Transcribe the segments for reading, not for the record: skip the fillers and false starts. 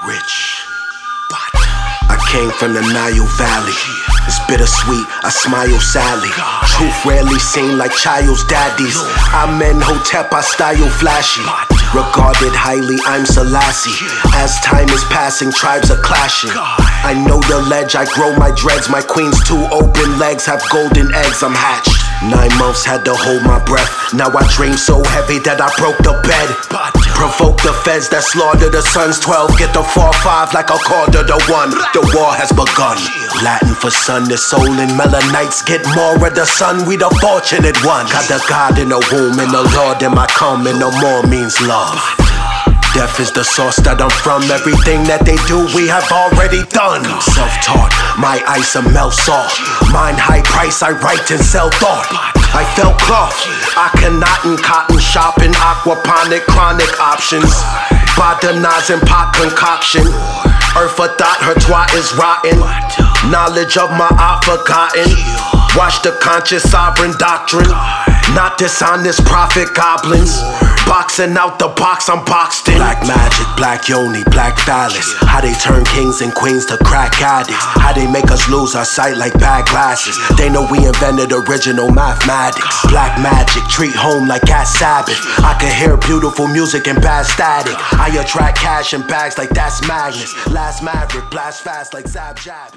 Rich, but I came from the Nile Valley. It's bittersweet, I smile sadly. Truth rarely seen like child's daddies. I'm in Hotep, I style flashy. Regarded highly, I'm Selassie. As time is passing, tribes are clashing. I know the ledge, I grow my dreads. My queen's two open legs have golden eggs, I'm hatched. 9 months had to hold my breath. Now I dream so heavy that I broke the bed. Provoke the feds that slaughter the sons. 12 get the 4-5 like a quarter to 1. The war has begun. Latin for sun, the soul and Melanites get more of the sun. We the fortunate ones. Got the God in the womb and the Lord in my come, and no more means love. Death is the source that I'm from. Everything that they do, we have already done. Self-taught, my ice a melt salt. Mine high price, I write and sell thought. I felt cloth, I cannot in cotton shopping. Aquaponic, chronic options. Botanizing pot concoction. Earth a thought, her twat is rotten. Knowledge of my art forgotten. Watch the conscious sovereign doctrine. Not dishonest prophet goblins. Boxing out the box, I'm boxed in. Black magic, black yoni, black phallus. How they turn kings and queens to crack addicts. How they make us lose our sight like bad glasses. They know we invented original mathematics. Black magic, treat home like cat Sabbath. I can hear beautiful music and bad static. I attract cash in bags like that's Magnus. Last Maverick, blast fast like Zab Jab.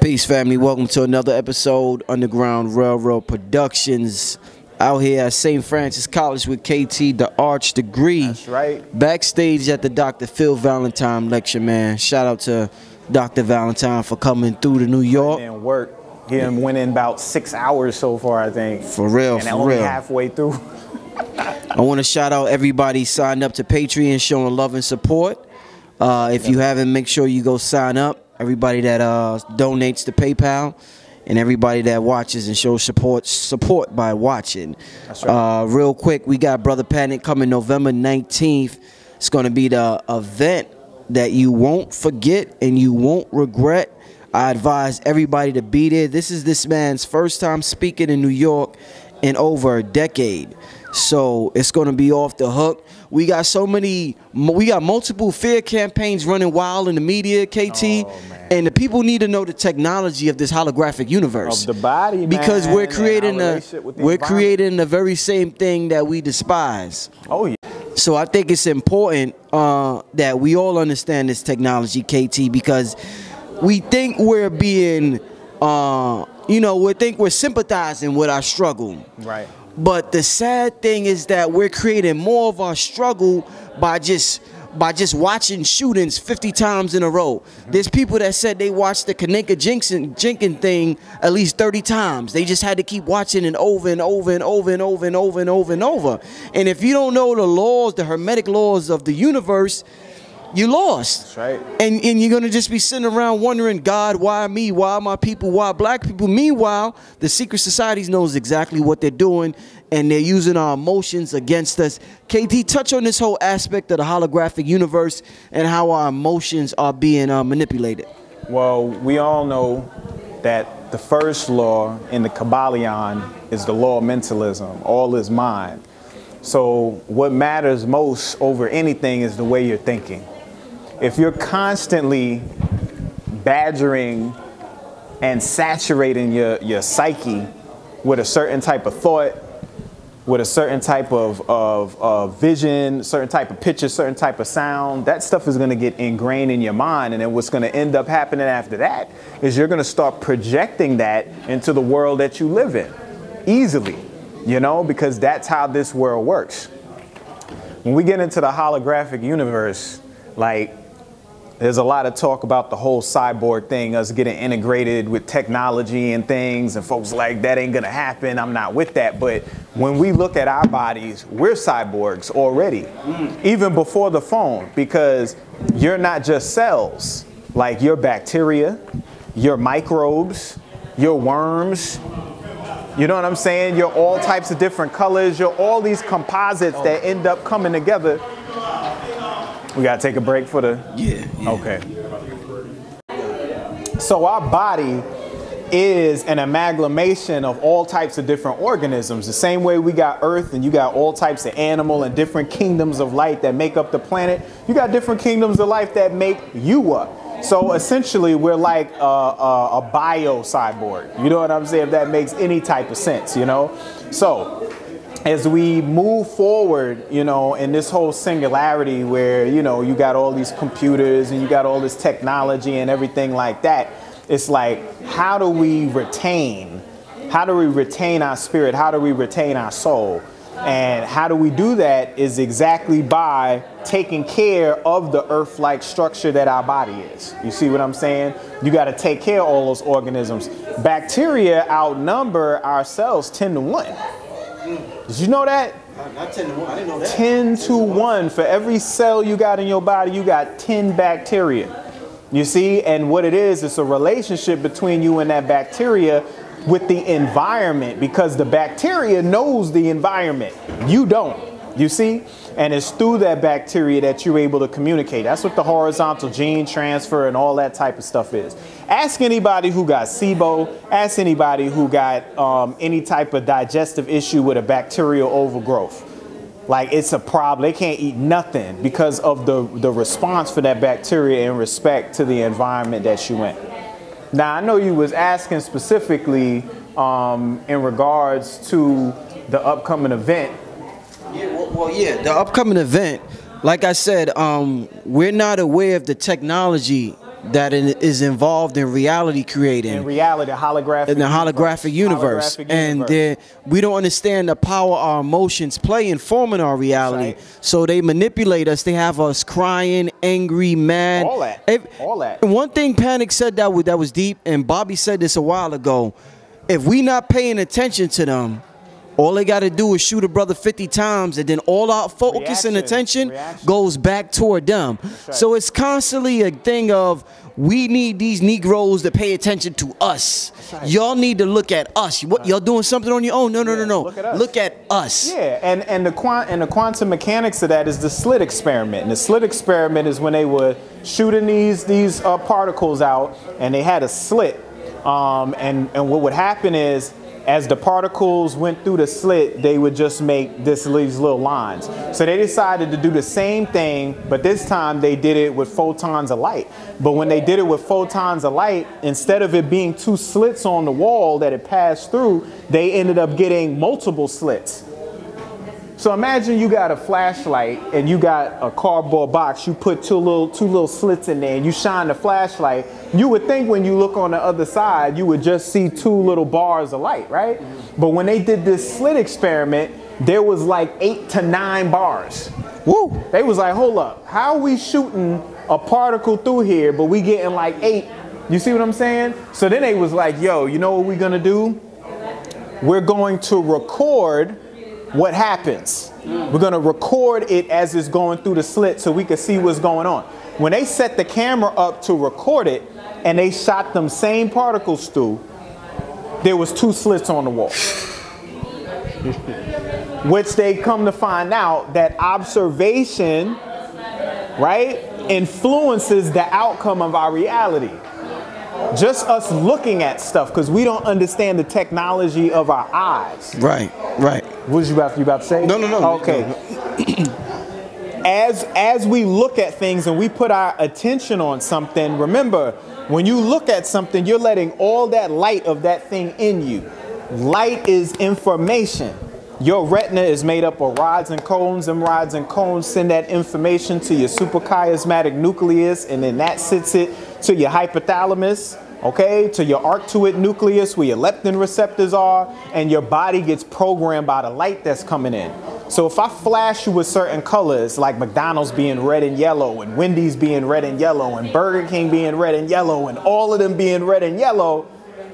Peace, family. Welcome to another episode, Underground Railroad Productions. Out here at St. Francis College with KT, the Arch Degree. That's right. Backstage at the Dr. Phil Valentine lecture, man. Shout out to Dr. Valentine for coming through to New York. And work. He went in about 6 hours so far, I think. For real, and only halfway through. I want to shout out everybody signed up to Patreon, showing love and support. If you haven't, make sure you go sign up. Everybody that donates to PayPal. And everybody that watches and shows support by watching. That's right. Real quick, we got Brother Panic coming November 19th. It's going to be the event that you won't forget and you won't regret. I advise everybody to be there. This is this man's first time speaking in New York in over a decade. So it's going to be off the hook. We got multiple fear campaigns running wild in the media, KT. Oh, and the people need to know the technology of this holographic universe. Of the body, man. Because we're creating the very same thing that we despise. Oh, yeah. So I think it's important that we all understand this technology, KT, because we think we're being, we think we're sympathizing with our struggle. Right. But the sad thing is that we're creating more of our struggle by just watching shootings 50 times in a row. There's people that said they watched the Kaninka Jenkins thing at least 30 times. They just had to keep watching it over and over and over and over and over and over and over. And if you don't know the laws, the hermetic laws of the universe, you lost. That's right. And you're going to just be sitting around wondering, God, why me? Why my people? Why black people? Meanwhile, the secret societies knows exactly what they're doing, and they're using our emotions against us. KT, touch on this whole aspect of the holographic universe and how our emotions are being manipulated. Well, we all know that the first law in the Kabbalion is the law of mentalism. All is mind. So what matters most over anything is the way you're thinking. If you're constantly badgering and saturating your psyche with a certain type of thought, with a certain type of vision, certain type of picture, certain type of sound, that stuff is going to get ingrained in your mind. And then what's going to end up happening after that is you're going to start projecting that into the world that you live in easily, because that's how this world works. When we get into the holographic universe, there's a lot of talk about the whole cyborg thing, us getting integrated with technology and things, and folks like, that ain't gonna happen, I'm not with that. But when we look at our bodies, we're cyborgs already, even before the phone, because you're not just cells, like you're bacteria, you're microbes, you're worms, you know what I'm saying? You're all types of different colors, you're all these composites that end up coming together. We gotta take a break for the... Yeah. Okay. So our body is an amalgamation of all types of different organisms. The same way we got Earth and you got all types of animal and different kingdoms of life that make up the planet, you got different kingdoms of life that make you up. So essentially we're like a bio cyborg. You know what I'm saying? If that makes any type of sense, you know? So as we move forward, you know, in this whole singularity where, you know, you got all these computers and you got all this technology and everything like that, it's like, how do we retain our spirit? How do we retain our soul? And how do we do that is exactly by taking care of the earth-like structure that our body is. You see what I'm saying? You got to take care of all those organisms. Bacteria outnumber our cells 10 to 1. Did you know that? Not 10 to 1. I didn't know that. 10 to 1. For every cell you got in your body, you got 10 bacteria. You see, and what it is, it's a relationship between you and that bacteria with the environment, because the bacteria knows the environment. You don't. You see? And it's through that bacteria that you're able to communicate. That's what the horizontal gene transfer and all that type of stuff is. Ask anybody who got SIBO. Ask anybody who got any type of digestive issue with a bacterial overgrowth. Like, it's a problem. They can't eat nothing because of the response for that bacteria in respect to the environment that you in. Now, I know you was asking specifically in regards to the upcoming event. Yeah, well, yeah, the upcoming event, like I said, we're not aware of the technology that is involved in reality creating. In reality, holographic. In the holographic universe. And we don't understand the power our emotions play in forming our reality. Right. So they manipulate us. They have us crying, angry, mad. All that. All that. And one thing Panic said that was deep, and Bobby said this a while ago. If we not paying attention to them, all they got to do is shoot a brother 50 times, and then all our focus and attention goes back toward them. Right. So it's constantly a thing of, we need these Negroes to pay attention to us. Right. Y'all need to look at us. What, y'all doing something on your own? No. Look at us. Yeah, and the quantum mechanics of that is the Slit Experiment. And the Slit Experiment is when they were shooting these particles out, and they had a slit. And what would happen is, as the particles went through the slit, they would just make these little lines. So they decided to do the same thing, but this time they did it with photons of light. But when they did it with photons of light, instead of it being 2 slits on the wall that it passed through, they ended up getting multiple slits. So imagine you got a flashlight and you got a cardboard box. You put two little slits in there and you shine the flashlight. You would think when you look on the other side, you would just see 2 little bars of light, right? But when they did this slit experiment, there was like 8 to 9 bars. Woo! They was like, hold up, how are we shooting a particle through here, but we getting like 8? You see what I'm saying? So then they was like, yo, you know what we're gonna do? We're going to record what happens. We're going to record it as it's going through the slit so we can see what's going on. When they set the camera up to record it and they shot them same particles through, there was 2 slits on the wall. Which they come to find out that observation, right, influences the outcome of our reality. Just us looking at stuff, because we don't understand the technology of our eyes. Right. What was you about to say? No. Okay. As we look at things and we put our attention on something, remember, when you look at something, you're letting all that light of that thing in you. Light is information. Your retina is made up of rods and cones. Them rods and cones send that information to your suprachiasmatic nucleus, and then that sends it to your hypothalamus, okay, to your arcuate nucleus where your leptin receptors are, and your body gets programmed by the light that's coming in. So if I flash you with certain colors, like McDonald's being red and yellow, and Wendy's being red and yellow, and Burger King being red and yellow, and all of them being red and yellow,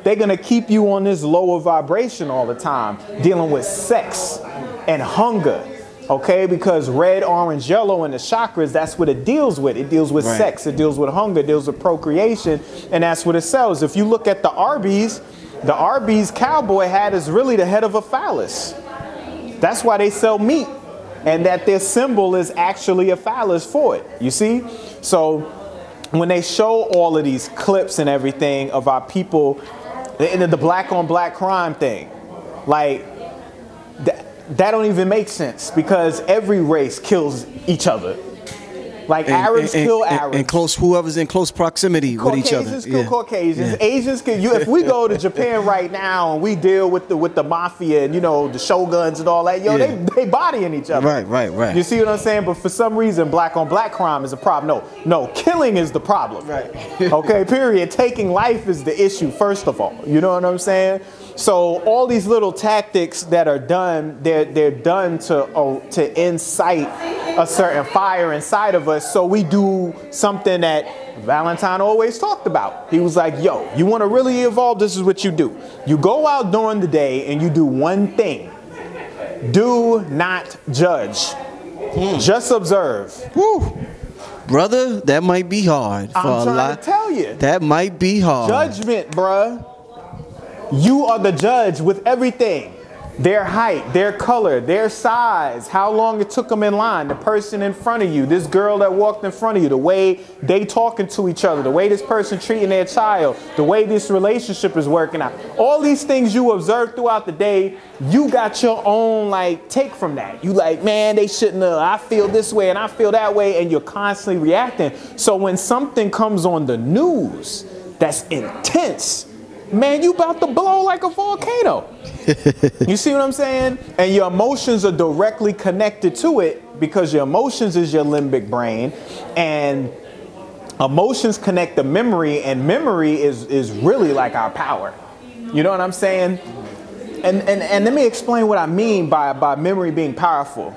they're going to keep you on this lower vibration all the time, dealing with sex and hunger, okay? Because red, orange, yellow in the chakras, that's what it deals with. It deals with sex, it deals with hunger, it deals with procreation, and that's what it sells. If you look at the Arby's cowboy hat is really the head of a phallus. That's why they sell meat, and that their symbol is actually a phallus for it, you see? So when they show all of these clips and everything of our people The black on black crime thing. Like, that don't even make sense because every race kills each other. Like Arabs kill Arabs. And whoever's in close proximity with each other. Caucasians kill Caucasians. Asians kill you. If we go to Japan right now and we deal with the mafia and, you know, the shoguns and all that, yo, they bodying each other. Right. You see what I'm saying? But for some reason, black on black crime is a problem. No, killing is the problem. Right. Okay, period. Taking life is the issue, first of all. You know what I'm saying? So all these little tactics that are done, they're done to incite a certain fire inside of us. So we do something that Valentine always talked about. He was like, yo, you want to really evolve? This is what you do. You go out during the day and you do one thing. Do not judge. Just observe. Woo. Brother, that might be hard. I'm trying to tell you. That might be hard. Judgment, bruh. You are the judge with everything. Their height, their color, their size, how long it took them in line, the person in front of you, this girl that walked in front of you, the way they talking to each other, the way this person treating their child, the way this relationship is working out. All these things you observe throughout the day, you got your own like take from that. You like, man, they shouldn't have, I feel this way and I feel that way, and you're constantly reacting. So when something comes on the news that's intense, man, you about to blow like a volcano. You see what I'm saying? And your emotions are directly connected to it because your emotions is your limbic brain, and emotions connect to memory, and memory is really like our power. You know what I'm saying? And let me explain what I mean by memory being powerful.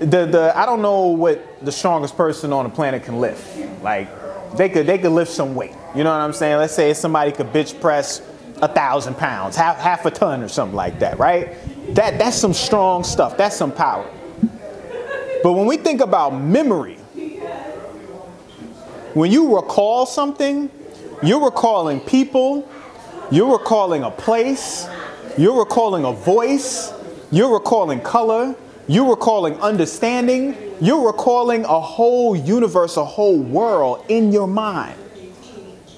I don't know what the strongest person on the planet can lift. Like, they could lift some weight. You know what I'm saying? Let's say somebody could bench press 1,000 pounds, half a ton or something like that, right? That's some strong stuff. That's some power. But when we think about memory, when you recall something, you're recalling people, you're recalling a place, you're recalling a voice, you're recalling color, you're recalling understanding, you're recalling a whole universe, a whole world in your mind.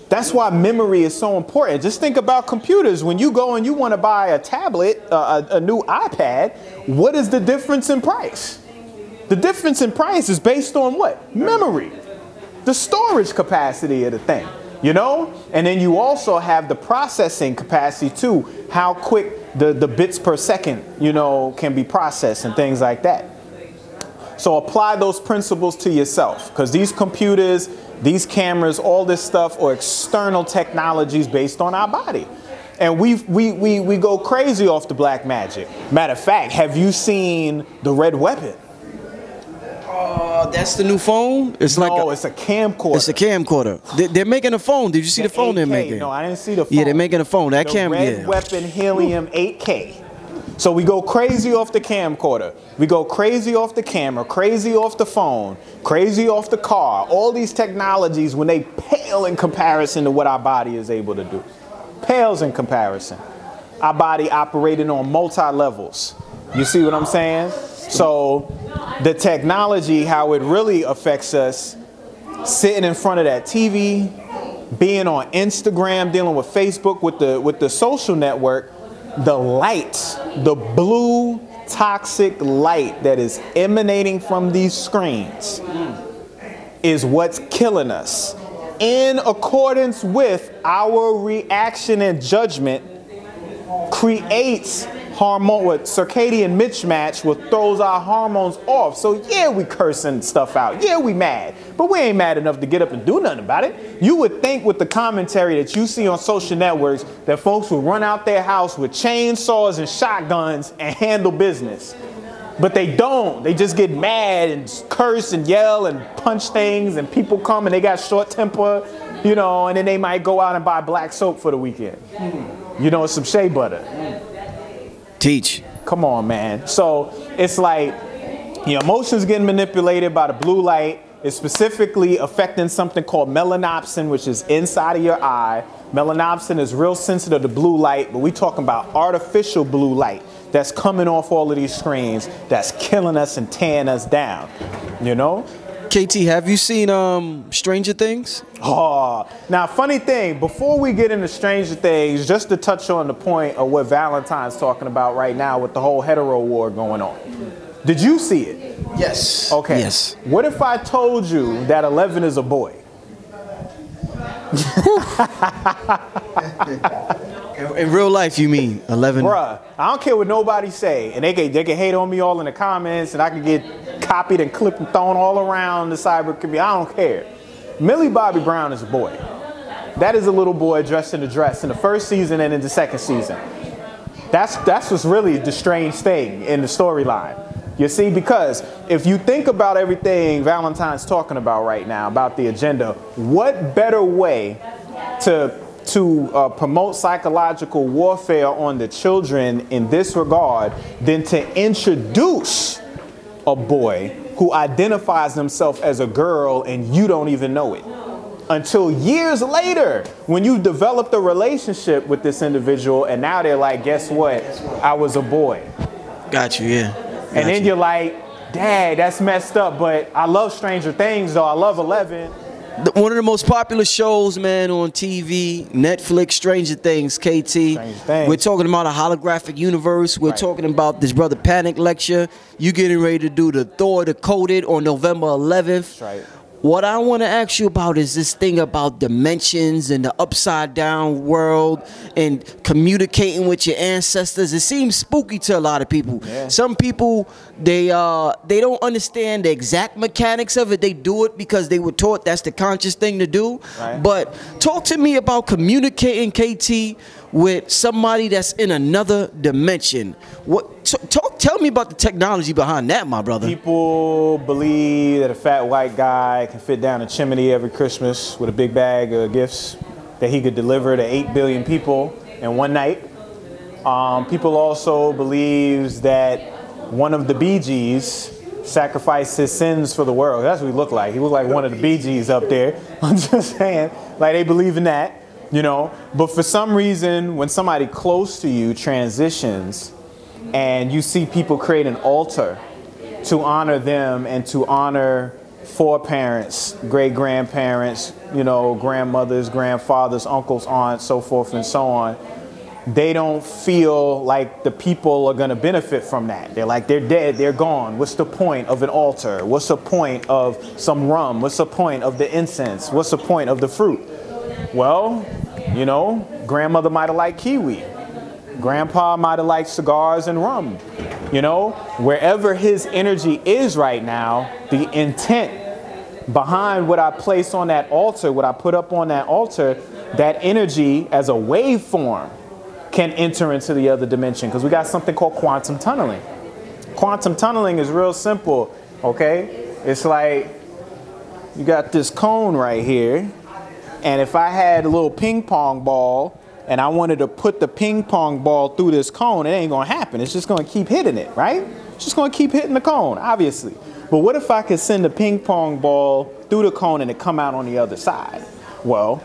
That's why memory is so important. Just think about computers. When you go and you want to buy a tablet, a new iPad, what is the difference in price? The difference in price is based on what? Memory. The storage capacity of the thing, you know? And then you also have the processing capacity too. How quick the bits per second, you know, can be processed and things like that. So apply those principles to yourself, because these computers, these cameras, all this stuff are external technologies based on our body. And we go crazy off the black magic. Matter of fact, have you seen the Red Weapon? That's the new phone? It's it's a camcorder. It's a camcorder. They're making a phone. Did you see the phone 8K. they're making? No, I didn't see the phone. Yeah, they're making a phone. That camera. Red Weapon Helium 8K. So we go crazy off the camcorder. We go crazy off the camera, crazy off the phone, crazy off the car. All these technologies, when they pale in comparison to what our body is able to do. Pales in comparison. Our body operating on multi-levels. You see what I'm saying? So the technology, how it really affects us, sitting in front of that TV, being on Instagram, dealing with Facebook, with the social network, the light, the blue toxic light that is emanating from these screens is what's killing us. In accordance with our reaction and judgment, creates circadian mismatch, what throws our hormones off. So yeah, we cursing stuff out. Yeah, we mad. But we ain't mad enough to get up and do nothing about it. You would think with the commentary that you see on social networks that folks would run out their house with chainsaws and shotguns and handle business. But they don't. They just get mad and curse and yell and punch things, and people come and they got short temper, you know, and then they might go out and buy black soap for the weekend. You know, some shea butter. Teach. Come on, man. So it's like your emotions getting manipulated by the blue light. It's specifically affecting something called melanopsin, which is inside of your eye. Melanopsin is real sensitive to blue light, but we talking about artificial blue light that's coming off all of these screens that's killing us and tearing us down, you know? KT, have you seen Stranger Things? Oh, now funny thing, before we get into Stranger Things, just to touch on the point of what Valentine's talking about right now with the whole hetero war going on. Did you see it? Yes. Okay. Yes. What if I told you that 11 is a boy? In real life, you mean 11? Bruh, I don't care what nobody say, and they can hate on me all in the comments, and I can get copied and clipped and thrown all around the cyber community. I don't care. Millie Bobby Brown is a boy. That is a little boy dressed in a dress in the first season and in the second season. That's what's really the strange thing in the storyline. You see, because if you think about everything Valentine's talking about right now, about the agenda, what better way to promote psychological warfare on the children in this regard than to introduce a boy who identifies himself as a girl and you don't even know it until years later when you've developed a relationship with this individual and now they're like, guess what? I was a boy. Got you, yeah. And then you're like, dad, that's messed up, but I love Stranger Things though. I love 11. One of the most popular shows, man, on TV, Netflix, Stranger Things, KT. Stranger Things. We're talking about a holographic universe. We're talking about this Brother Panic lecture. You getting ready to do the Thor Decoded on November 11th. That's right. What I want to ask you about is this thing about dimensions and the upside down world and communicating with your ancestors. It seems spooky to a lot of people. Yeah. Some people, they don't understand the exact mechanics of it. They do it because they were taught that's the conscious thing to do. Right. But talk to me about communicating, KT, with somebody that's in another dimension. Tell me about the technology behind that, my brother. People believe that a fat white guy can fit down a chimney every Christmas with a big bag of gifts that he could deliver to 8 billion people in one night. People also believe that one of the Bee Gees sacrificed his sins for the world. That's what he looked like. He looked like one of the Bee Gees up there. I'm just saying, like they believe in that. You know, but for some reason, when somebody close to you transitions and you see people create an altar to honor them and to honor foreparents, great-grandparents, you know, grandmothers, grandfathers, uncles, aunts, so forth and so on, they don't feel like the people are going to benefit from that. They're like, they're dead, they're gone. What's the point of an altar? What's the point of some rum? What's the point of the incense? What's the point of the fruit? Well, you know, grandmother might have liked kiwi. Grandpa might have liked cigars and rum. You know, wherever his energy is right now, the intent behind what I place on that altar, what I put up on that altar, that energy as a waveform can enter into the other dimension because we got something called quantum tunneling. Quantum tunneling is real simple, okay? It's like you got this cone right here. And if I had a little ping pong ball and I wanted to put the ping pong ball through this cone, it ain't gonna happen. It's just gonna keep hitting it, right? It's just gonna keep hitting the cone, obviously. But what if I could send a ping pong ball through the cone and it come out on the other side? Well,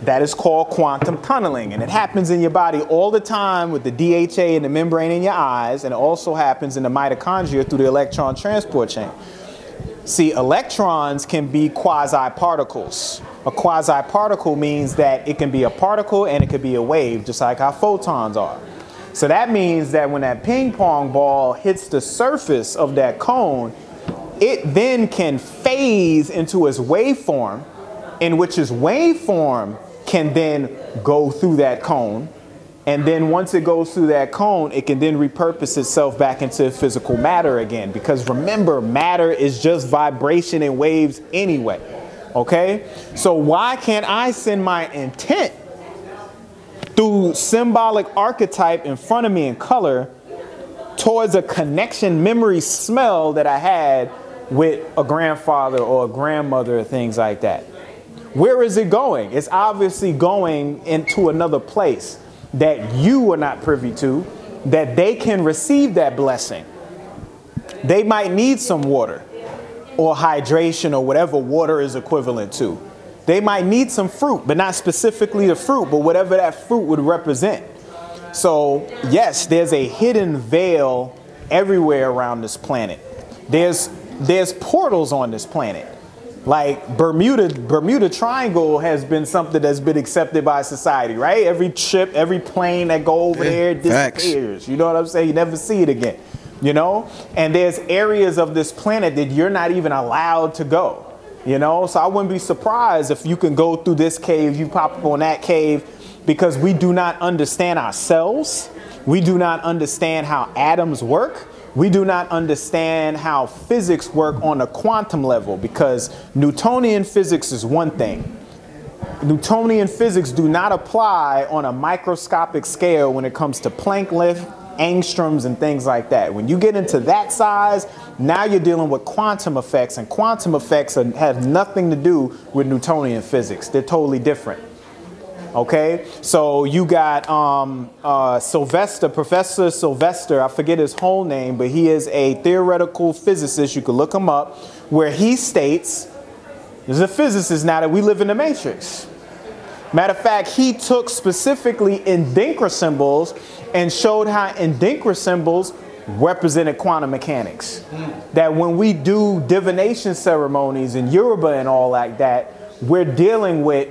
that is called quantum tunneling. And it happens in your body all the time with the DHA and the membrane in your eyes. And it also happens in the mitochondria through the electron transport chain. See, electrons can be quasi-particles. A quasi-particle means that it can be a particle and it could be a wave, just like how photons are. So that means that when that ping pong ball hits the surface of that cone, it then can phase into its waveform, in which its waveform can then go through that cone. And then once it goes through that cone, it can then repurpose itself back into physical matter again. Because remember, matter is just vibration and waves anyway. Okay? So why can't I send my intent through symbolic archetype in front of me in color towards a connection memory smell that I had with a grandfather or a grandmother or things like that? Where is it going? It's obviously going into another place that you are not privy to, that they can receive that blessing. They might need some water or hydration or whatever water is equivalent to. They might need some fruit, but not specifically the fruit, but whatever that fruit would represent. So yes, there's a hidden veil everywhere around this planet. There's portals on this planet. Like Bermuda Triangle has been something that's been accepted by society, right? Every ship, every plane that go over there disappears. You know what I'm saying? You never see it again, you know? And there's areas of this planet that you're not even allowed to go, you know? So I wouldn't be surprised if you can go through this cave, you pop up on that cave, because we do not understand ourselves. We do not understand how atoms work. We do not understand how physics work on a quantum level, because Newtonian physics is one thing. Newtonian physics do not apply on a microscopic scale when it comes to Planck length, angstroms, and things like that. When you get into that size, now you're dealing with quantum effects, and quantum effects have nothing to do with Newtonian physics. They're totally different. Okay, so you got Sylvester, Professor Sylvester, I forget his whole name, but he is a theoretical physicist. You can look him up, where he states, there's a physicist now, that we live in the Matrix. Matter of fact, he took specifically Endinkra symbols and showed how Endinkra symbols represented quantum mechanics. That when we do divination ceremonies in Yoruba and all like that, we're dealing with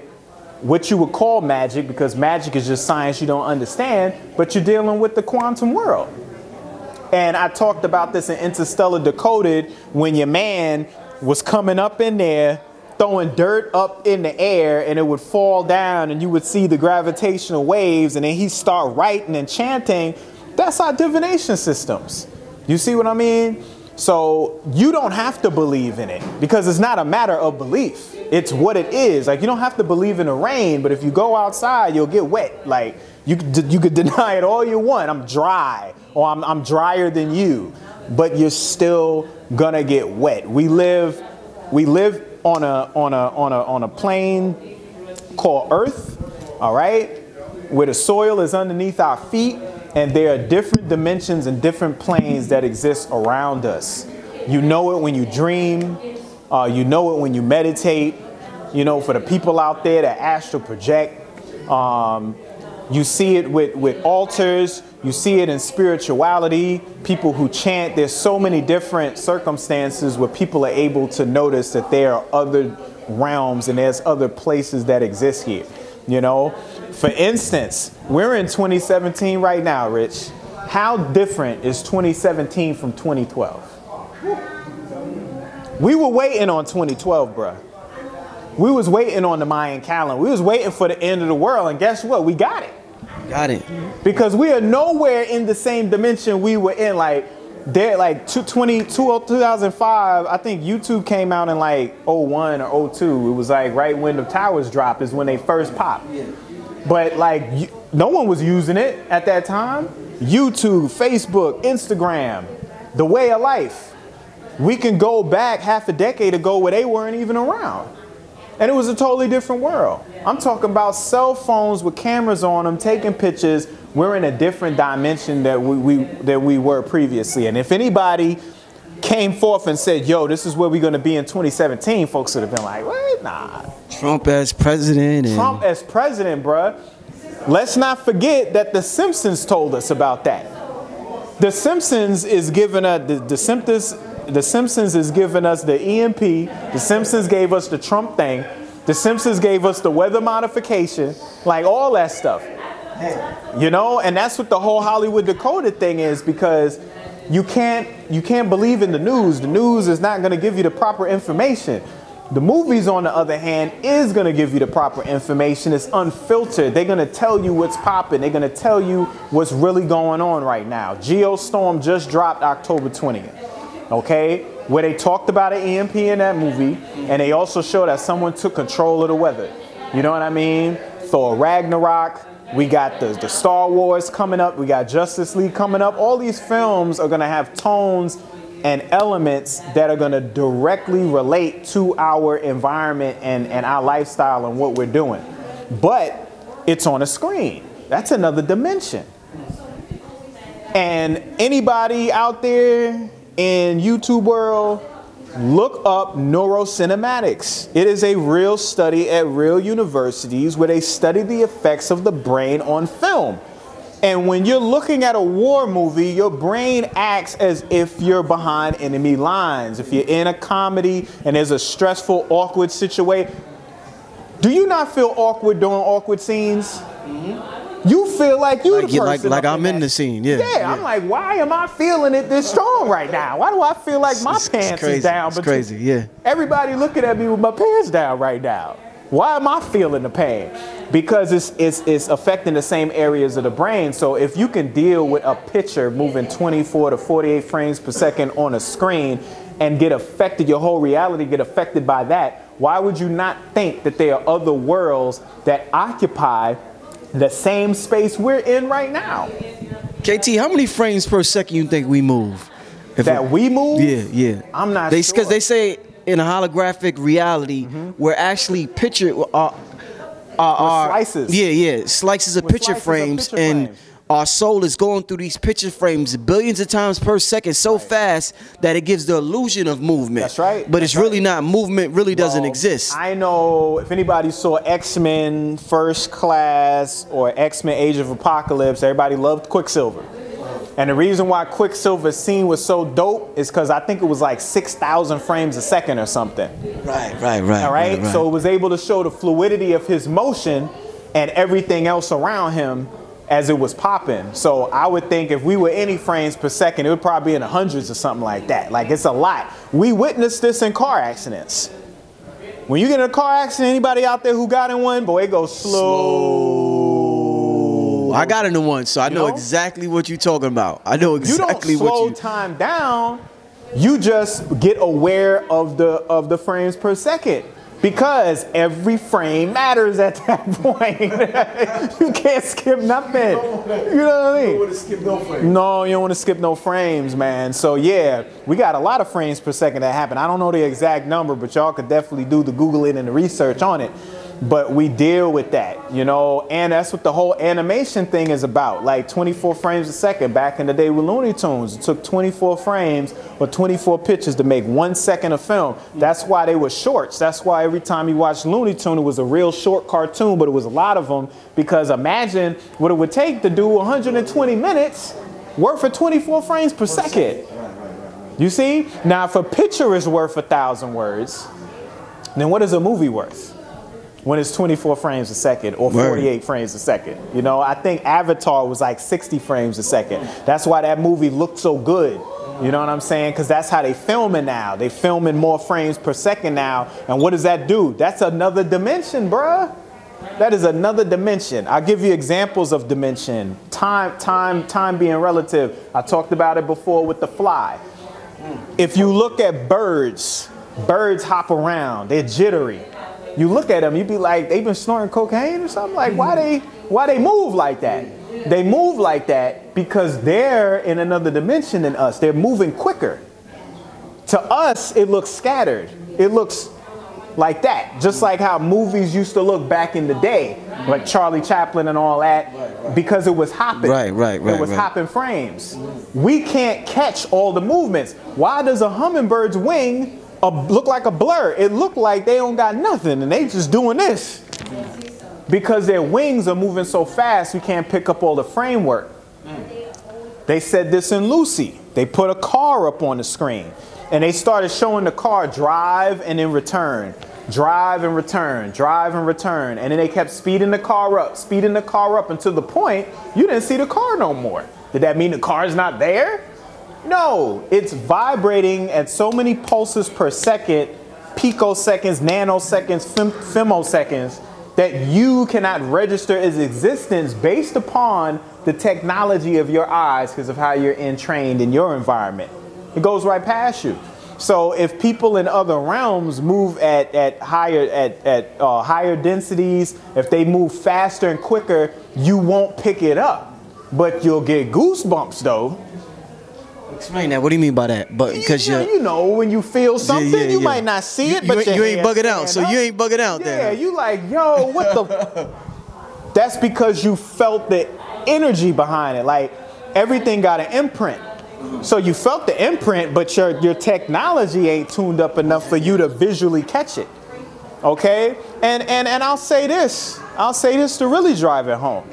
what you would call magic, because magic is just science you don't understand, but you're dealing with the quantum world. And I talked about this in Interstellar Decoded, when your man was coming up in there, throwing dirt up in the air, and it would fall down, and you would see the gravitational waves, and then he'd start writing and chanting. That's our divination systems. You see what I mean? So you don't have to believe in it, because it's not a matter of belief. It's what it is. Like, you don't have to believe in the rain, but if you go outside, you'll get wet. Like, you could deny it all you want. I'm dry, or I'm drier than you, but you're still gonna get wet. We live on a plane called Earth, all right, where the soil is underneath our feet. And there are different dimensions and different planes that exist around us. You know it when you dream. You know it when you meditate. You know, for the people out there that astral project. You see it with altars. You see it in spirituality. People who chant. There's so many different circumstances where people are able to notice that there are other realms and there's other places that exist here. You know, for instance, we're in 2017 right now, Rich. How different is 2017 from 2012? We were waiting on 2012, bruh. We was waiting on the Mayan calendar. We was waiting for the end of the world, and guess what? We got it. Got it. Because we are nowhere in the same dimension we were in. Like, 2005, I think YouTube came out in like 01 or 02. It was like right when the towers dropped is when they first popped. Yeah. But like, no one was using it at that time. YouTube, Facebook, Instagram, the way of life. We can go back half a decade ago where they weren't even around. And it was a totally different world. I'm talking about cell phones with cameras on them, taking pictures. We're in a different dimension that we were previously. And if anybody came forth and said, yo, this is where we're going to be in 2017, folks would have been like, what? Nah. Trump as president. Trump as president, bruh. Let's not forget that The Simpsons told us about that. The Simpsons is giving us The Simpsons is giving us the EMP. The Simpsons gave us the Trump thing. The Simpsons gave us the weather modification, like all that stuff. You know, and that's what the whole Hollywood Decoded thing is, because you can't believe in the news. The news is not going to give you the proper information. The movies, on the other hand, is going to give you the proper information. It's unfiltered. They're going to tell you what's popping. They're going to tell you what's really going on right now. Geostorm just dropped October 20th. Okay, where they talked about an EMP in that movie, and they also showed that someone took control of the weather. You know what I mean? Thor Ragnarok. We got the Star Wars coming up. We got Justice League coming up. All these films are going to have tones and elements that are going to directly relate to our environment and our lifestyle and what we're doing. But it's on a screen. That's another dimension. And anybody out there in YouTube world, look up neurocinematics. It is a real study at real universities where they study the effects of the brain on film. And when you're looking at a war movie, your brain acts as if you're behind enemy lines. If you're in a comedy and there's a stressful, awkward situation, do you not feel awkward during awkward scenes? You feel like you're the person. Like I'm in the scene, Yeah, I'm like, why am I feeling it this strong right now? Why do I feel like my pants is down? It's crazy, yeah. Everybody looking at me with my pants down right now. Why am I feeling the pain? Because it's affecting the same areas of the brain. So if you can deal with a picture moving 24 to 48 frames per second on a screen and get affected, your whole reality get affected by that, why would you not think that there are other worlds that occupy the same space we're in right now? KT, how many frames per second you think we move? We move? Yeah. I'm not sure. Because they say in a holographic reality, we're actually slices. Slices of picture frames, and our soul is going through these picture frames billions of times per second so fast that it gives the illusion of movement. That's right. But it's really not. Movement really doesn't exist. I know if anybody saw X-Men First Class or X-Men Age of Apocalypse, everybody loved Quicksilver. And the reason why Quicksilver's scene was so dope is because I think it was like 6,000 frames a second or something. Right. All right? So it was able to show the fluidity of his motion and everything else around him as it was popping. So I would think if we were any frames per second, it would probably be in the hundreds or something like that. Like, it's a lot. We witnessed this in car accidents. When you get in a car accident, anybody out there who got in one, boy, it goes slow. I got into one, so I know exactly what you're talking about. I know exactly you don't slow time down. You just get aware of the frames per second, because every frame matters at that point. You can't skip nothing. You know what I mean? You don't want to skip no frames. No, you don't want to skip no frames, man. So yeah, we got a lot of frames per second that happen. I don't know the exact number, but y'all could definitely do the Googling and the research on it. But we deal with that, and that's what the whole animation thing is about. Like 24 frames a second. Back in the day with Looney Tunes, it took 24 frames or 24 pictures to make 1 second of film. That's why they were shorts. That's why every time you watch Looney Tune, it was a real short cartoon, but it was a lot of them, because imagine what it would take to do 120 minutes worth of 24 frames per second. You see? Now, if a picture is worth 1,000 words, then what is a movie worth? When it's 24 frames a second or 48 frames a second. I think Avatar was like 60 frames a second. That's why that movie looked so good. You know what I'm saying? Because that's how they filming now. They filming more frames per second now. And what does that do? That's another dimension, bruh. That is another dimension. I'll give you examples of dimension. Time being relative. I talked about it before with the fly. If you look at birds hop around. They're jittery. You look at them, you be like, they've been snorting cocaine or something? Like, why they move like that? They move like that because they're in another dimension than us. They're moving quicker. To us, it looks scattered. It looks like that. Just like how movies used to look back in the day, like Charlie Chaplin and all that, because it was hopping. Right. It was hopping frames. We can't catch all the movements. Why does a hummingbird's wing look like a blur? It looked like they don't got nothing and they just doing this. Because their wings are moving so fast, we can't pick up all the framework. They said this in Lucy. They put a car up on the screen and they started showing the car drive and then return, drive and return, drive and return. And then they kept speeding the car up until the point you didn't see the car no more. Did that mean the car's not there? No, it's vibrating at so many pulses per second, picoseconds, nanoseconds, femtoseconds, that you cannot register its existence based upon the technology of your eyes because of how you're entrained in your environment. It goes right past you. So if people in other realms move at higher densities, if they move faster and quicker, you won't pick it up, but you'll get goosebumps though. Explain that. What do you mean by that? But because you know, when you feel something, you might not see it, but you ain't bugging out. So you ain't bugging out there. Yeah, you like, yo, what the? That's because you felt the energy behind it. Like everything got an imprint. So you felt the imprint, but your technology ain't tuned up enough for you to visually catch it. Okay? And I'll say this to really drive it home.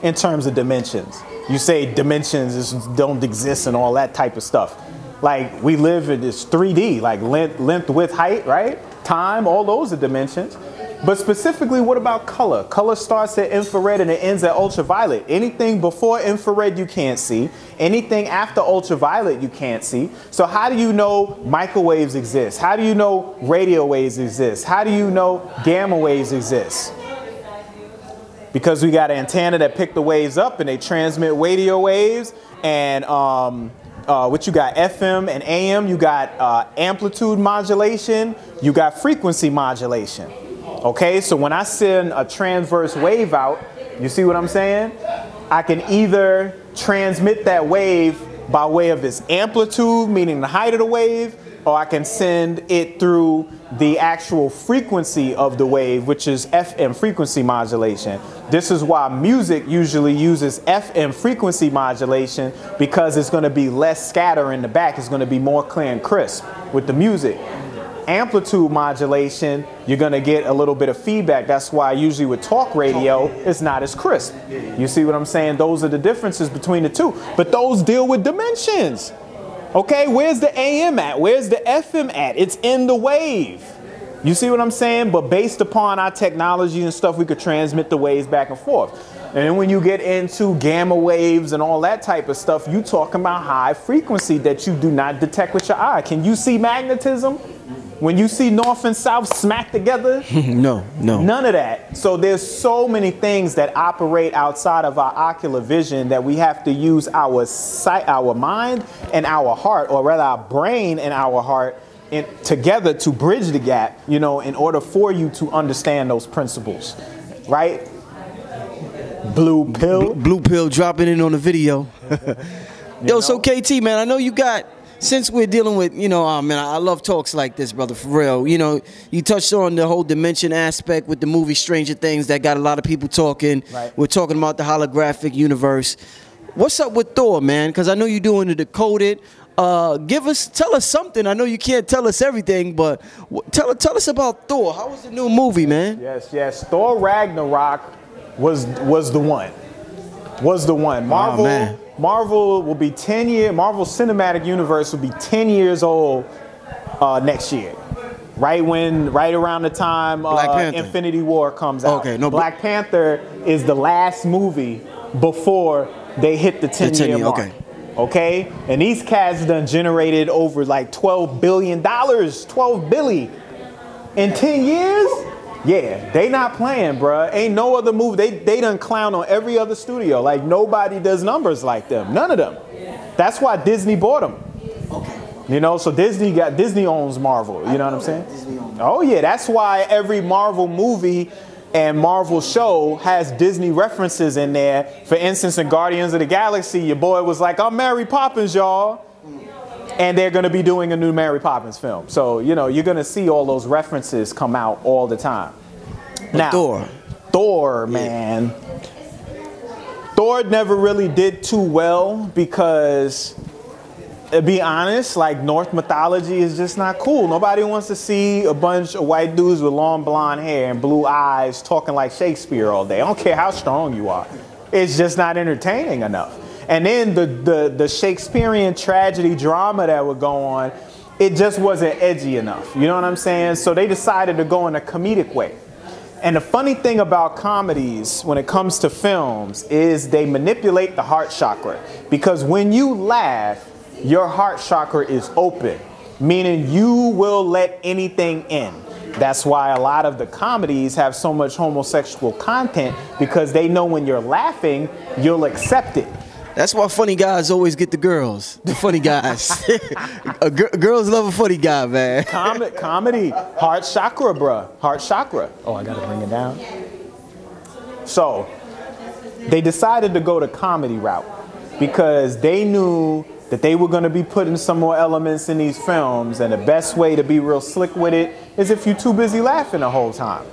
in terms of dimensions. You say dimensions don't exist and all that type of stuff. Like, we live in this 3D, like length, width, height, right? Time, all those are dimensions. But specifically, what about color? Color starts at infrared and it ends at ultraviolet. Anything before infrared you can't see. Anything after ultraviolet you can't see. So how do you know microwaves exist? How do you know radio waves exist? How do you know gamma waves exist? Because we got an antenna that pick the waves up and they transmit radio waves. And what you got, FM and AM, you got amplitude modulation, you got frequency modulation. Okay, so when I send a transverse wave out, you see what I'm saying? I can either transmit that wave by way of its amplitude, meaning the height of the wave, or I can send it through the actual frequency of the wave, which is FM, frequency modulation. This is why music usually uses FM frequency modulation, because it's going to be less scatter in the back. It's going to be more clear and crisp with the music. Amplitude modulation, you're going to get a little bit of feedback. That's why usually with talk radio, it's not as crisp. You see what I'm saying? Those are the differences between the two. But those deal with dimensions. Okay, where's the AM at? Where's the FM at? It's in the wave. You see what I'm saying? But based upon our technology and stuff, we could transmit the waves back and forth. And then when you get into gamma waves and all that type of stuff, you talking about high frequency that you do not detect with your eye. Can you see magnetism? When you see north and south smack together? No. None of that. So there's so many things that operate outside of our ocular vision that we have to use our sight, our mind and our heart, or rather our brain and our heart together to bridge the gap, you know, in order for you to understand those principles, right? Blue pill. Blue pill dropping in on the video. Yo, so KT, man, I know you got, since we're dealing with, you know, man, I love talks like this, brother, for real. You know, you touched on the whole dimension aspect with the movie Stranger Things that got a lot of people talking. Right. We're talking about the holographic universe. What's up with Thor, man? Because I know you're doing the Decoded. Tell us something. I know you can't tell us everything, but tell us about Thor. How was the new movie, man? Yes. Thor Ragnarok was the one. Marvel. Oh, man. Marvel will be 10 years, Marvel Cinematic Universe will be 10 years old next year. Right around the time Infinity War comes out. Okay, no, Black Panther is the last movie before they hit the 10-year mark. Okay? And these cats done generated over like $12 billion, $12 billion in 10 years? Yeah, they not playing, bruh. Ain't no other movie. They done clown on every other studio. Like, nobody does numbers like them. None of them. That's why Disney bought them. Okay. You know, so Disney owns Marvel. You know what I'm saying? Oh, yeah. That's why every Marvel movie and Marvel show has Disney references in there. For instance, in Guardians of the Galaxy, your boy was like, I'm Mary Poppins, y'all. And they're going to be doing a new Mary Poppins film. So, you know, you're going to see all those references come out all the time. Now, Thor, man. Thor never really did too well because, to be honest, like, Norse mythology is just not cool. Nobody wants to see a bunch of white dudes with long blonde hair and blue eyes talking like Shakespeare all day. I don't care how strong you are. It's just not entertaining enough. And then the Shakespearean tragedy drama that would go on, it just wasn't edgy enough. You know what I'm saying? So they decided to go in a comedic way. And the funny thing about comedies when it comes to films is they manipulate the heart chakra. Because when you laugh, your heart chakra is open, meaning you will let anything in. That's why a lot of the comedies have so much homosexual content, because they know when you're laughing, you'll accept it. That's why funny guys always get the girls. The funny guys. Girls love a funny guy, man. Comedy. Heart chakra, bruh. Heart chakra. Oh, I gotta bring it down. So, they decided to go the comedy route because they knew that they were gonna be putting some more elements in these films, and the best way to be real slick with it is if you're too busy laughing the whole time.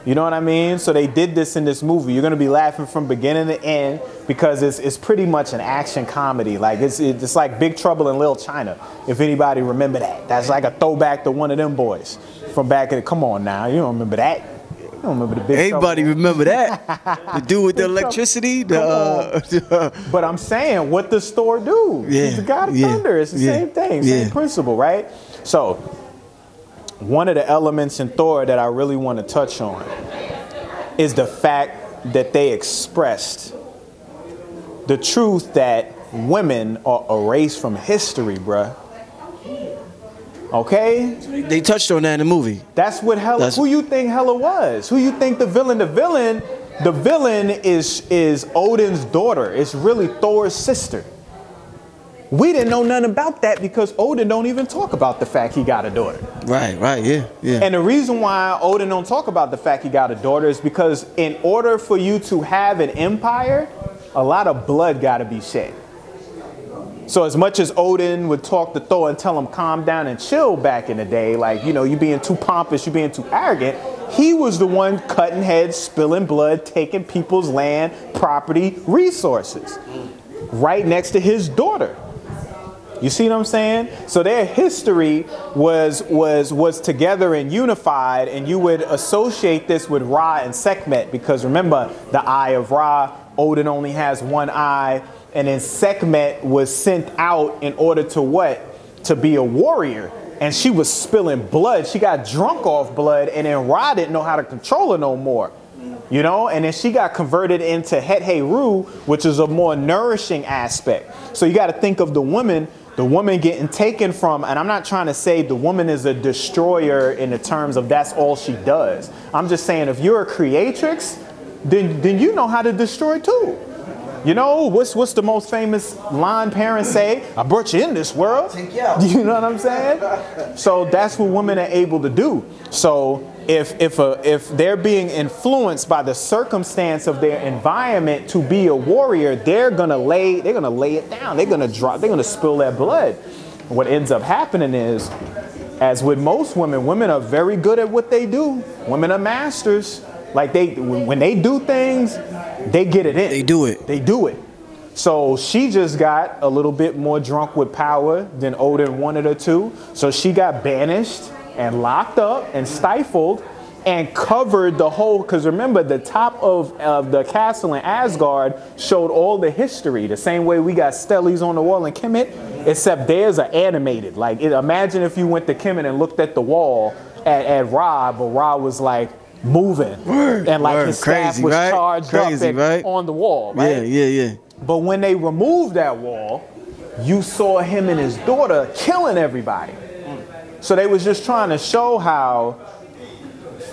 You know what I mean? So they did this in this movie. You're going to be laughing from beginning to end because it's pretty much an action comedy. Like it's like Big Trouble in Little China, if anybody remember that. That's like a throwback to one of them boys from back in the, come on now, you don't remember that? You don't remember the big Everybody trouble. remember that. The dude with the electricity. But I'm saying, what does Thor do? Yeah, He's the god of yeah, thunder. It's the yeah, same thing, yeah. same principle, right? So, one of the elements in Thor that I really want to touch on is the fact that they expressed the truth that women are erased from history, bruh. Okay? They touched on that in the movie. That's what Hela. Who you think Hela was? Who you think the villain? The villain is Odin's daughter. It's really Thor's sister. We didn't know nothing about that because Odin don't even talk about the fact he got a daughter. Right, yeah. And the reason why Odin don't talk about the fact he got a daughter is because in order for you to have an empire, a lot of blood got to be shed. So as much as Odin would talk to Thor and tell him calm down and chill back in the day, like, you know, you being too pompous, you being too arrogant, he was the one cutting heads, spilling blood, taking people's land, property, resources, right next to his daughter. You see what I'm saying? So their history was together and unified, and you would associate this with Ra and Sekhmet, because remember, the eye of Ra, Odin only has one eye, and then Sekhmet was sent out in order to what? To be a warrior. And she was spilling blood. She got drunk off blood, and then Ra didn't know how to control her no more. You know, and then she got converted into Het Heru, which is a more nourishing aspect. So you got to think of the woman getting taken from, and I'm not trying to say the woman is a destroyer in the terms of that's all she does. I'm just saying if you're a creatrix, then you know how to destroy too. You know, what's the most famous line parents say? I brought you in this world. You know what I'm saying? So that's what women are able to do. So if they're being influenced by the circumstance of their environment to be a warrior, they're gonna lay it down. They're gonna spill their blood. What ends up happening is, as with most women, women are very good at what they do. Women are masters. Like when they do things, they get it in. They do it. They do it. So she just got a little bit more drunk with power than Odin wanted her to. So she got banished and locked up and stifled and covered the whole, because remember, the top of the castle in Asgard showed all the history, the same way we got steles on the wall in Kemet, except theirs are animated. Like, imagine if you went to Kemet and looked at the wall at Ra, but Ra was like moving, and like his staff was charged up and on the wall, right? Yeah. But when they removed that wall, you saw him and his daughter killing everybody. So they was just trying to show how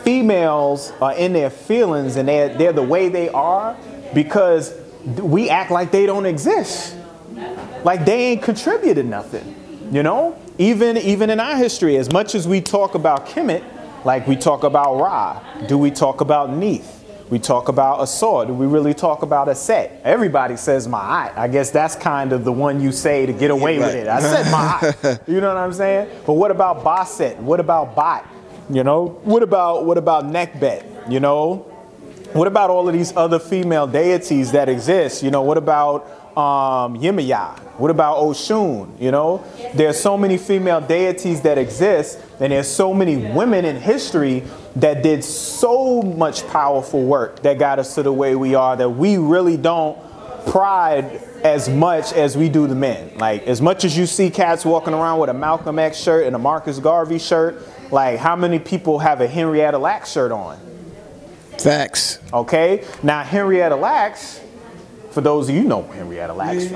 females are in their feelings, and they're the way they are because we act like they don't exist, like they ain't contributed nothing. You know, even in our history, as much as we talk about Kemet, like we talk about Ra, do we talk about Neith? We talk about Asor. Do we really talk about a Set? Everybody says Ma'at. I guess that's kind of the one you say to get away with it. I said Ma'at. You know what I'm saying? But what about Baset? What about Bat? You know? What about Nekbet? You know? What about all of these other female deities that exist? You know, what about Yemaya? What about Oshun? You know, there's so many female deities that exist, and there's so many women in history that did so much powerful work that got us to the way we are, that we really don't pride as much as we do the men. Like, as much as you see cats walking around with a Malcolm X shirt and a Marcus Garvey shirt, like, how many people have a Henrietta Lacks shirt on? Facts. Okay, now Henrietta Lacks, for those of you know Henrietta Lacks,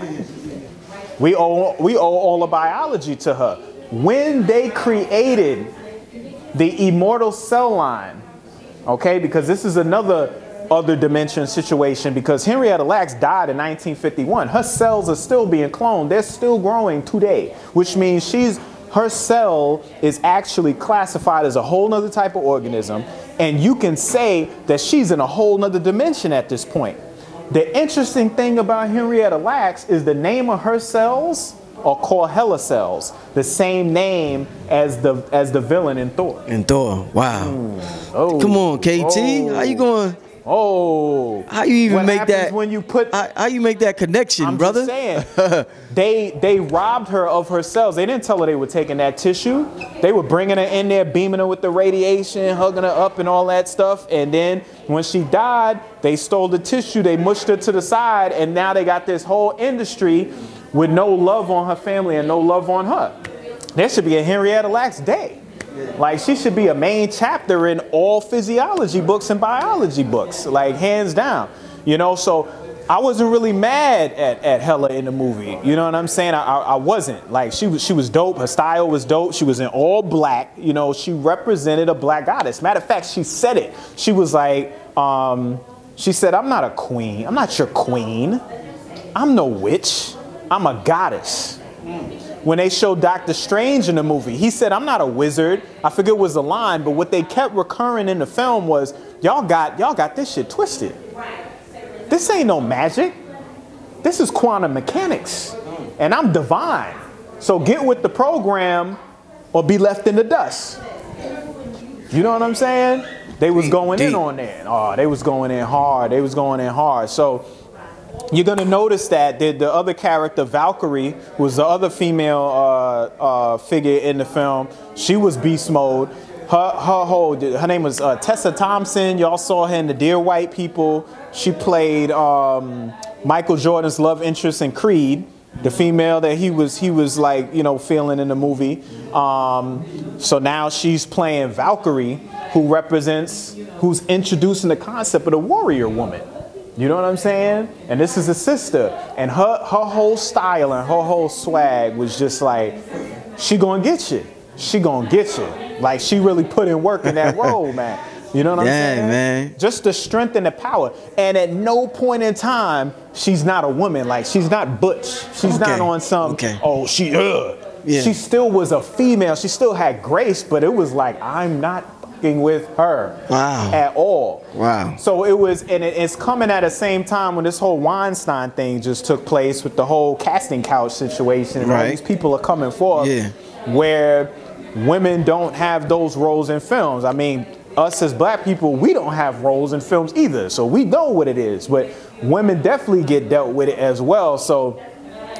we owe all the biology to her. When they created the immortal cell line, okay, because this is another other dimension situation, because Henrietta Lacks died in 1951. Her cells are still being cloned. They're still growing today, which means her cell is actually classified as a whole nother type of organism, and you can say that she's in a whole nother dimension at this point. The interesting thing about Henrietta Lacks is the name of her cells are called Hela cells, the same name as the villain in Thor. In Thor, wow. Oh, come on, KT, how you going? Oh, how you even what make happens that? When you put, how you make that connection, I'm brother? just saying, they robbed her of her cells. They didn't tell her they were taking that tissue. They were bringing her in there, beaming her with the radiation, hugging her up and all that stuff. And then when she died, they stole the tissue, they mushed her to the side, and now they got this whole industry with no love on her family and no love on her. There should be a Henrietta Lacks Day. Like, she should be a main chapter in all physiology books and biology books, like, hands down. You know, so I wasn't really mad at Hela in the movie. You know what I'm saying? I wasn't. Like, she was dope. Her style was dope. She was in all black. You know, she represented a black goddess. Matter of fact, she said it. She was like, she said, I'm not a queen. I'm not your queen. I'm no witch. I'm a goddess. When they showed Doctor Strange in the movie, he said, I'm not a wizard. I forget what was the line, but what they kept recurring in the film was, y'all got this shit twisted. This ain't no magic. This is quantum mechanics. And I'm divine. So get with the program or be left in the dust. You know what I'm saying? They was going in on that. Oh, they was going in hard. They was going in hard. So you're going to notice that the other character, Valkyrie, was the other female figure in the film. She was beast mode. Her name was Tessa Thompson. Y'all saw her in The Dear White People. She played Michael Jordan's love interest in Creed, the female that he was like, you know, feeling in the movie. So now she's playing Valkyrie, who's introducing the concept of the warrior woman. You know what I'm saying? And this is a sister. And her whole style and her whole swag was just like, she gonna get you. She gonna get you. Like, she really put in work in that role, man. You know what I'm saying? Man. Just the strength and the power. And at no point in time, she's not a woman. Like, she's not butch. She's not on some, oh, she, yeah. She still was a female. She still had grace, but it was like, I'm not with her at all. Wow. So it was, and it's coming at the same time when this whole Weinstein thing just took place with the whole casting couch situation. And all these people are coming forth where women don't have those roles in films. I mean, us as black people, we don't have roles in films either. So we know what it is, but women definitely get dealt with it as well. So,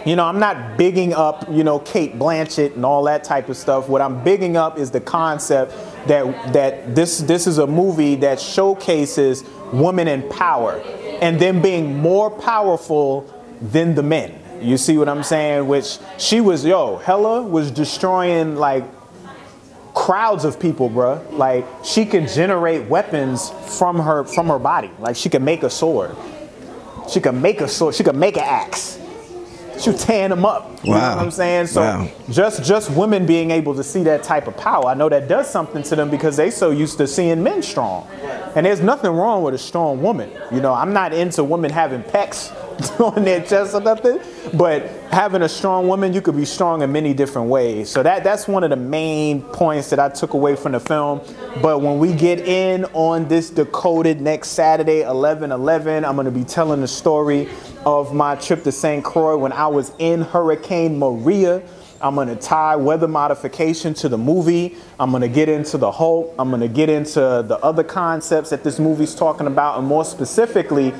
you know, I'm not bigging up, you know, Kate Blanchett and all that type of stuff. What I'm bigging up is the concept that this is a movie that showcases women in power and them being more powerful than the men. You see what I'm saying? Which she was, Hela was destroying like crowds of people, bruh. Like, she can generate weapons from her body. Like, she can make a sword. She can make a sword. She can make an axe. She was tearing them up. You know what I'm saying? So just women being able to see that type of power, I know that does something to them because they so used to seeing men strong. And there's nothing wrong with a strong woman. You know, I'm not into women having pecs on their chest or nothing, but having a strong woman, you could be strong in many different ways. So that's one of the main points that I took away from the film. But when we get in on this Decoded next Saturday, 11/11, I'm going to be telling the story of my trip to St. Croix when I was in Hurricane Maria. I'm going to tie weather modification to the movie. I'm going to get into the Hulk. I'm going to get into the other concepts that this movie's talking about, and more specifically,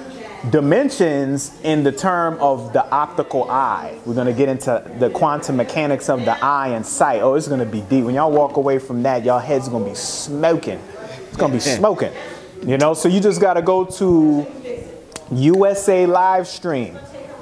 dimensions in the term of the optical eye. We're going to get into the quantum mechanics of the eye and sight. Oh, it's going to be deep. When y'all walk away from that, y'all heads going to be smoking. It's going to be smoking. You know, so you just got to go to USA Livestream.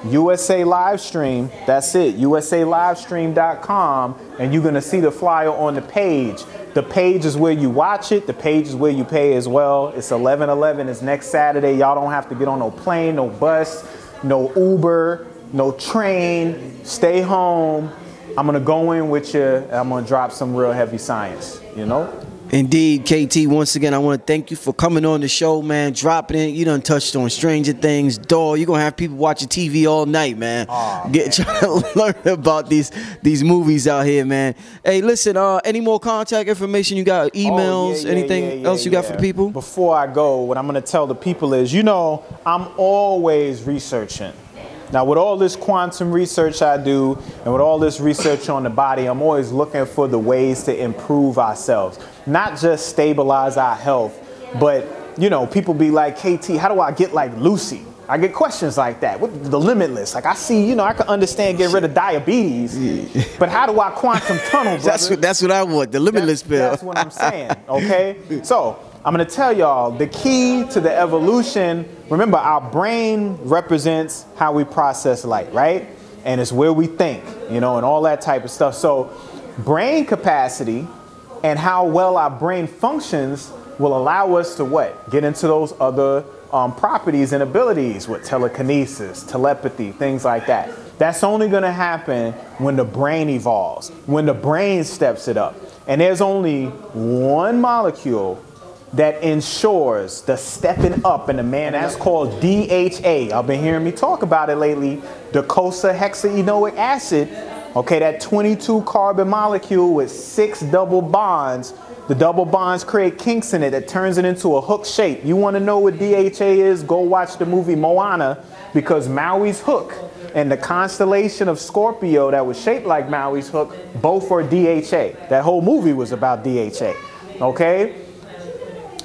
USA Livestream, that's it, usalivestream.com, and you're going to see the flyer on the page. The page is where you watch it. The page is where you pay as well. It's 11/11. It's next Saturday. Y'all don't have to get on no plane, no bus, no Uber, no train. Stay home. I'm going to go in with you, and I'm going to drop some real heavy science, you know? Indeed, KT, once again, I want to thank you for coming on the show, man, dropping it. You done touched on Stranger Things, You're going to have people watching TV all night, man. Oh, trying to learn about these movies out here, man. Hey, listen, any more contact information you got, emails, anything else you got for the people? Before I go, what I'm going to tell the people is, you know, I'm always researching. Now, with all this quantum research I do, and with all this research on the body, I'm always looking for the ways to improve ourselves. Not just stabilize our health, but you know, people be like, KT, how do I get like Lucy? I get questions like that. What the limitless? Like I see, you know, I can understand getting rid of diabetes, but how do I quantum tunnel, brother? That's what I want, the limitless pill. That's what I'm saying, okay? So I'm gonna tell y'all the key to the evolution. Remember, our brain represents how we process light, right? And it's where we think, you know, and all that type of stuff. So brain capacity and how well our brain functions will allow us to what? Get into those other properties and abilities with telekinesis, telepathy, things like that. That's only going to happen when the brain evolves, when the brain steps it up. And there's only one molecule that ensures the stepping up in the man. That's called DHA. I've been hearing me talk about it lately. Docosahexaenoic acid. Okay, that 22 carbon molecule with 6 double bonds. The double bonds create kinks in it that turns it into a hook shape. You want to know what DHA is? Go watch the movie Moana, because Maui's hook and the constellation of Scorpio that was shaped like Maui's hook, both are DHA. That whole movie was about DHA. Okay?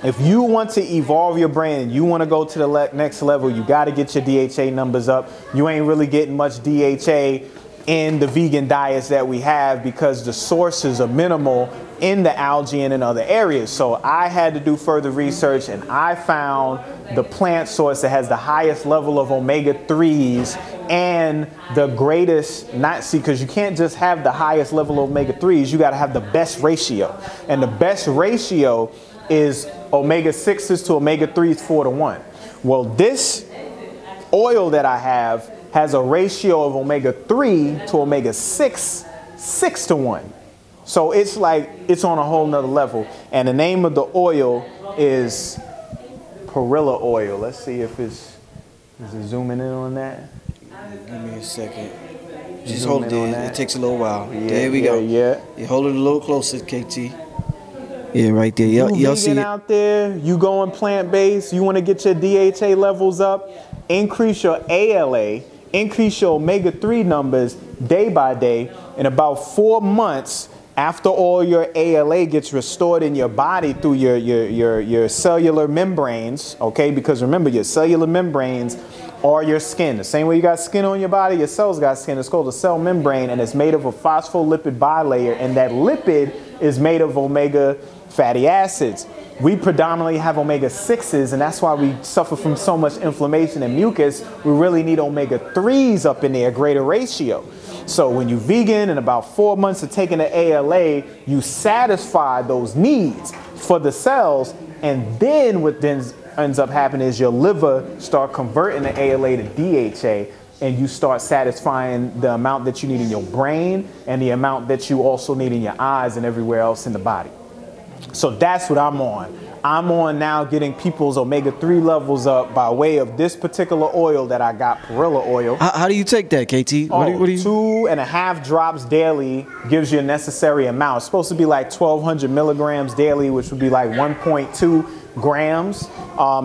If you want to evolve your brain, you want to go to the next level, you got to get your DHA numbers up. You ain't really getting much DHA in the vegan diets that we have because the sources are minimal in the algae and in other areas. So I had to do further research, and I found the plant source that has the highest level of omega-3s and the greatest, because you can't just have the highest level of omega-3s, you got to have the best ratio. And the best ratio is omega-6s to omega-3s 4:1. Well, this oil that I have has a ratio of omega-3 to omega-6, 6:1. So it's like, it's on a whole nother level. And the name of the oil is perilla oil. Let's see if is it zooming in on that? Give me a second. Just hold it in. It takes a little while. Yeah, there we go. Yeah. You hold it a little closer, KT. Yeah, right there. Y'all see it out there, you going plant-based, you want to get your DHA levels up, increase your ALA, increase your omega-3 numbers day by day. In about 4 months, after all your ALA gets restored in your body through your cellular membranes, okay? Because remember, your cellular membranes are your skin. The same way you got skin on your body, your cells got skin. It's called a cell membrane, and it's made of a phospholipid bilayer, and that lipid is made of omega fatty acids. We predominantly have omega-6s, and that's why we suffer from so much inflammation and mucus. We really need omega-3s up in there, a greater ratio. So when you're vegan, in about 4 months of taking the ALA, you satisfy those needs for the cells, and then what then ends up happening is your liver start converting the ALA to DHA, and you start satisfying the amount that you need in your brain and the amount that you also need in your eyes and everywhere else in the body. So that's what I'm on. I'm on now getting people's omega-3 levels up by way of this particular oil that I got, perilla oil. How do you take that, KT? Oh, what do you... 2.5 drops daily gives you a necessary amount. It's supposed to be like 1,200 milligrams daily, which would be like 1.2 grams.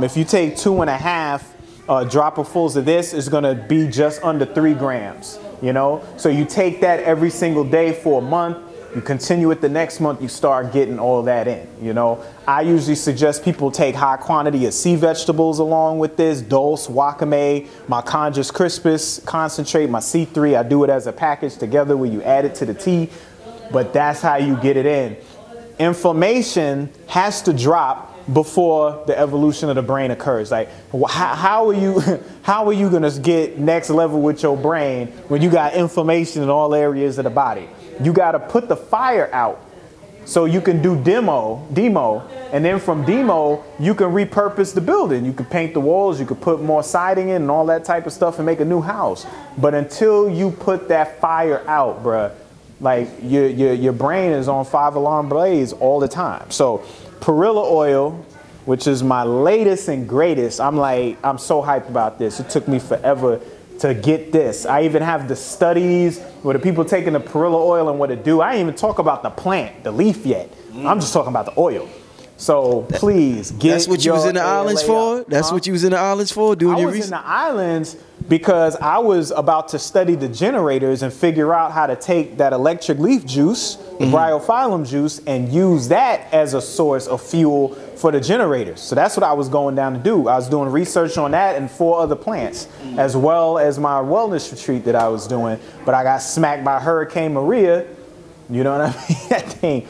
If you take 2.5 dropperfuls of this, it's going to be just under 3 grams, you know? So you take that every single day for a month. You continue it the next month, you start getting all that in, you know. I usually suggest people take high quantity of sea vegetables along with this, dulse, wakame, my Conjus crispus concentrate, my C3. I do it as a package together where you add it to the tea, but that's how you get it in. Inflammation has to drop before the evolution of the brain occurs. Like, how are you gonna get next level with your brain when you got inflammation in all areas of the body? You got to put the fire out so you can do demo, and then from demo, you can repurpose the building. You can paint the walls, you can put more siding in and all that type of stuff and make a new house. But until you put that fire out, bruh, like your brain is on 5-alarm blaze all the time. So perilla oil, which is my latest and greatest, I'm so hyped about this. It took me forever to get this. I even have the studies where the people taking the perilla oil and what it do. I ain't even talk about the plant, the leaf yet. I'm just talking about the oil. So please get. That's what you was in the islands for? That's what you was in the islands for, doing your research? I was in the islands because I was about to study the generators and figure out how to take that electric leaf juice, the bryophyllum juice, and use that as a source of fuel for the generators. So that's what I was going down to do. I was doing research on that and 4 other plants, as well as my wellness retreat that I was doing. But I got smacked by Hurricane Maria. You know what I mean? That thing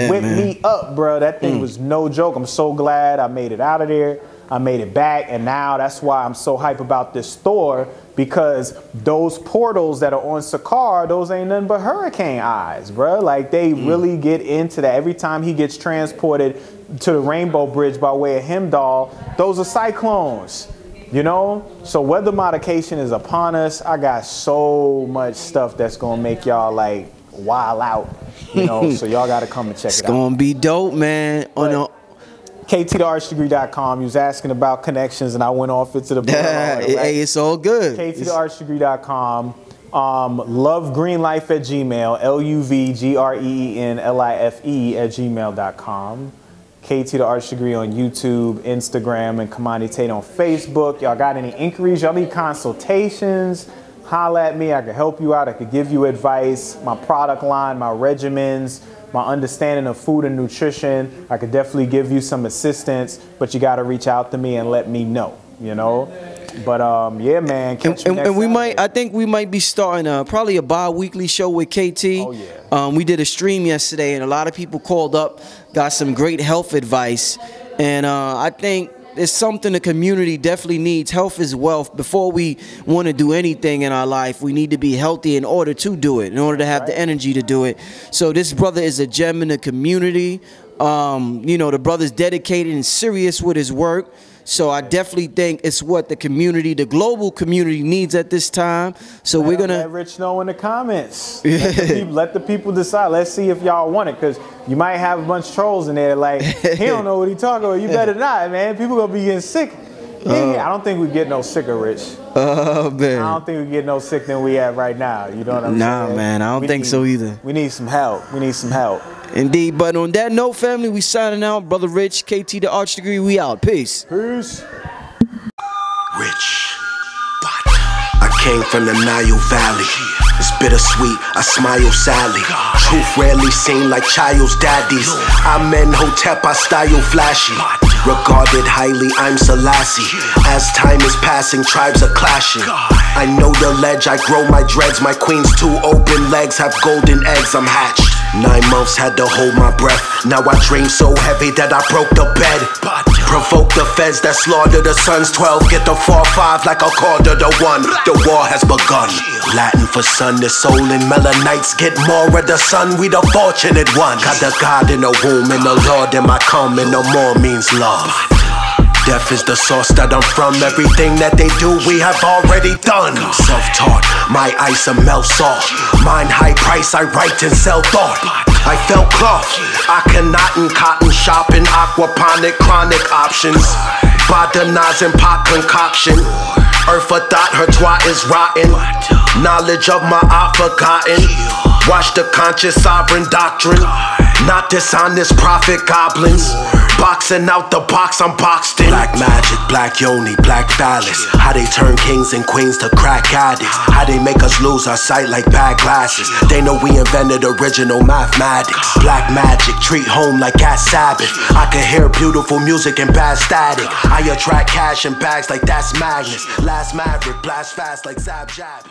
whipped me up, bro. That thing was no joke. I'm so glad I made it out of there. I made it back, and now that's why I'm so hype about this Thor, because those portals that are on Sakaar, those ain't nothing but hurricane eyes, bro. Like, they really get into that. Every time he gets transported to the Rainbow Bridge by way of Heimdall, those are cyclones, you know? So weather modification is upon us. I got so much stuff that's gonna make y'all like wild out, you know? So y'all gotta come and check it out. It's gonna be dope, man. KTTheArchDegree.com. You was asking about connections, and I went off into the Hey, it's all good. KTTheArchDegree.com. Lovegreenlife@gmail. LUVGREENLIFE@gmail.com. KT the Arch Degree on YouTube, Instagram, and Kamani Tate on Facebook. Y'all got any inquiries? Y'all need consultations? Holla at me. I could help you out. I could give you advice. My product line, my regimens, my understanding of food and nutrition. I could definitely give you some assistance, but you got to reach out to me and let me know, you know? But yeah, man. And we might, I think we might be starting probably a bi-weekly show with KT. Oh, yeah. We did a stream yesterday, and a lot of people called up, got some great health advice. And I think it's something the community definitely needs. Health is wealth. Before we want to do anything in our life, we need to be healthy in order to do it, in order to have the energy to do it. So this brother is a gem in the community. You know, the brother's dedicated and serious with his work. So I definitely think it's what the community, the global community, needs at this time. So we're gonna let Rich know in the comments. Let the people decide. Let's see if y'all want it, because you might have a bunch of trolls in there like, he don't know what he talking about. You better not, man. People gonna be getting sick. I don't think we get no sicker, Rich. Man. I don't think we get no sick than we have right now. You know what I'm saying? Nah, man. I don't think so either. We need some help. We need some help. Indeed. But on that note, family, we signing out. Brother Rich, KT the Arch Degree, we out. Peace. Peace. Rich, but I came from the Nile Valley. It's bittersweet, I smile sadly. Truth rarely seen like child's daddies. I'm in Hotep, I style flashy. Regarded highly, I'm Selassie. As time is passing, tribes are clashing. I know the ledge, I grow my dreads. My queen's 2 open legs have golden eggs, I'm hatched. 9 months had to hold my breath. Now I dream so heavy that I broke the bed. Provoke the feds that slaughter the sons. 12 get the 4-5 like a quarter to 1. The war has begun. Latin for sun, the soul and melanites get more of the sun. We the fortunate one. Got the God in the womb and the Lord in my come, and no more means love. Death is the source that I'm from. Everything that they do, we have already done. Self-taught, my ice a melt salt. Mine high price, I write and sell thought. I felt cloth, I cannot in cotton shopping. Aquaponic, chronic options. Botanizing pot concoction. Earth for thought, her twat is rotten. Knowledge of my art forgotten. Watch the conscious sovereign doctrine. Not dishonest prophet goblins. Boxing out the box, I'm boxed in. Black magic, black yoni, black phallus. How they turn kings and queens to crack addicts. How they make us lose our sight like bad glasses. They know we invented original mathematics. Black magic, treat home like at Sabbath. I can hear beautiful music and bad static. I attract cash in bags like that's Magnus. Last maverick, blast fast like Zab Jab.